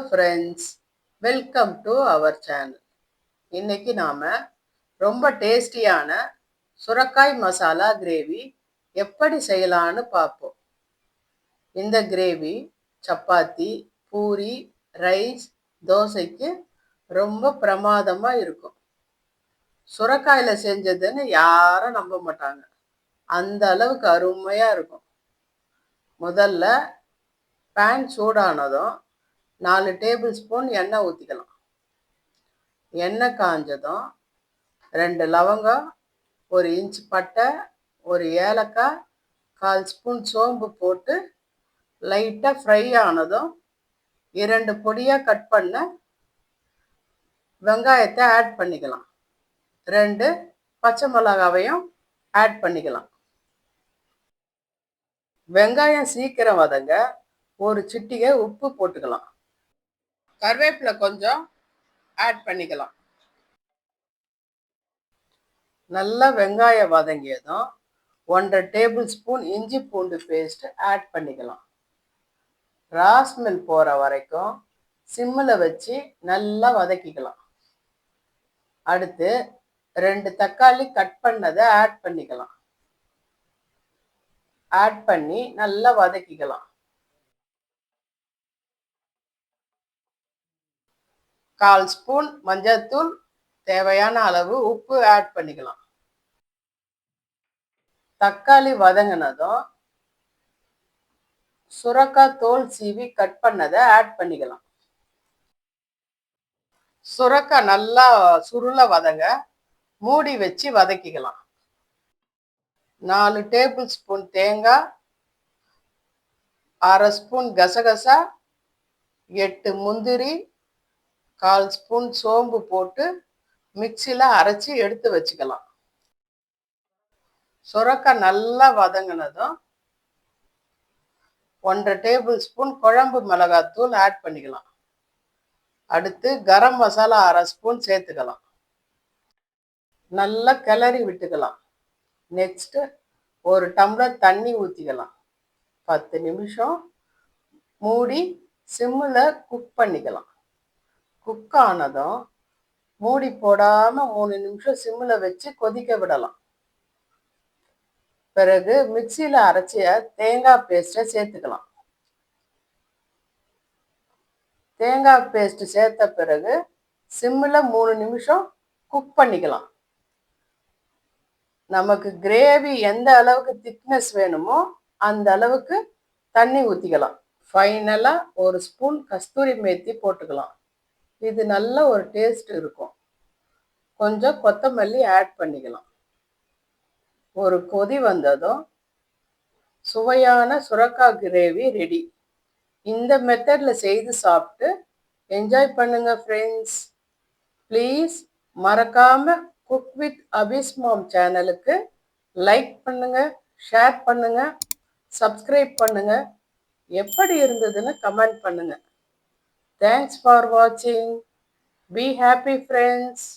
Friends, welcome to our channel. இன்னைக்கு நாம ரொம்ப டேஸ்டியான சுரக்காய் மசாலா கிரேவி எப்படி செய்யலான்னு பார்ப்போம். இந்த கிரேவி சப்பாத்தி, பூரி, ரைஸ், தோசைக்கு ரொம்ப பிரமாதமா இருக்கும். சுரக்காயில செஞ்சதுன்னு யாரும் நம்ப மாட்டாங்க. அந்த அளவுக்கு அருமையா இருக்கும். முதல்ல பேன் சூடானதும் 4 டேபிள் ஸ்பூன் எண்ணெய் ஊற்றிக்கலாம். எண்ணெய் காஞ்சதும் 2 லவங்கம், 1 இன்ச் பட்டை, 1 ஏலக்காய், 1/4 ஸ்பூன் சோம்பு போட்டு லைட்டாக ஃப்ரை ஆனதும் 2 பொடியாக கட் பண்ண வெங்காயத்தை ஆட் பண்ணிக்கலாம். 2 பச்சை மிளகாவையும் ஆட் பண்ணிக்கலாம். வெங்காயம் சீக்கிரம் வதங்க 1 சிட்டிகை உப்பு போட்டுக்கலாம். கருவேப்பிலை கொஞ்சம் ஆட் பண்ணிக்கலாம். நல்லா வெங்காயம் வதங்கியதும் 1/2 டேபிள் ஸ்பூன் இஞ்சி பூண்டு பேஸ்ட் ஆட் பண்ணிக்கலாம். ராஸ்மெல் போகிற வரைக்கும் சிம்மில் வச்சு நல்லா வதக்கிக்கலாம். அடுத்து 2 தக்காளி கட் பண்ணதை ஆட் பண்ணிக்கலாம். ஆட் பண்ணி நல்லா வதக்கிக்கலாம். 1/4 ஸ்பூன் மஞ்சள்தூள், தேவையான அளவு உப்பு ஆட் பண்ணிக்கலாம். தக்காளி வதங்கினதும் சுரக்காய் தோல் சீவி கட் பண்ணதை ஆட் பண்ணிக்கலாம். சுரக்காய் நல்லா சுருள வதங்க மூடி வச்சு வதக்கிக்கலாம். 4 டேபிள் ஸ்பூன் தேங்காய், 1/2 ஸ்பூன் கசகசா, 8 முந்திரி, 1/4 ஸ்பூன் சோம்பு போட்டு மிக்சியில் அரைச்சி எடுத்து வச்சுக்கலாம். சுரக்காய் நல்லா வதங்கினதும் 1/2 டேபிள் ஸ்பூன் குழம்பு மிளகாத்தூள் ஆட் பண்ணிக்கலாம். அடுத்து கரம் மசாலா 1/2 ஸ்பூன் சேர்த்துக்கலாம். நல்லா கிளறி விட்டுக்கலாம். நெக்ஸ்ட்டு 1 டம்ளர் தண்ணி ஊற்றிக்கலாம். 10 நிமிஷம் மூடி சிம்மில் குக் பண்ணிக்கலாம். குக் ஆனதும் மூடி போடாமல் 3 நிமிஷம் சிம்மில் வச்சு கொதிக்க விடலாம். பிறகு மிக்சியில் அரைச்சிய தேங்காய் பேஸ்ட்டை சேர்த்துக்கலாம். தேங்காய் பேஸ்ட் சேர்த்த பிறகு சிம்மில் 3 நிமிஷம் குக் பண்ணிக்கலாம். நமக்கு கிரேவி எந்த அளவுக்கு திக்னஸ் வேணுமோ அந்த அளவுக்கு தண்ணி ஊற்றிக்கலாம். ஃபைனலாக 1 ஸ்பூன் கஸ்தூரி மேத்தி போட்டுக்கலாம். இது நல்ல ஒரு டேஸ்ட் இருக்கும். கொஞ்சம் கொத்தமல்லி ஆட் பண்ணிக்கலாம். ஒரு கொதி வந்ததும் சுவையான சுரக்காய் கிரேவி ரெடி. இந்த மெத்தடில் செய்து சாப்பிட்டு என்ஜாய் பண்ணுங்க ஃப்ரெண்ட்ஸ். ப்ளீஸ் மறக்காமல் குக் வித் அபிஸ் மாம் சேனலுக்கு லைக் பண்ணுங்க, ஷேர் பண்ணுங்க, சப்ஸ்கிரைப் பண்ணுங்க. எப்படி இருந்ததுன்னு கமெண்ட் பண்ணுங்க. தேங்க்ஸ் ஃபார் வாட்சிங். Be happy friends.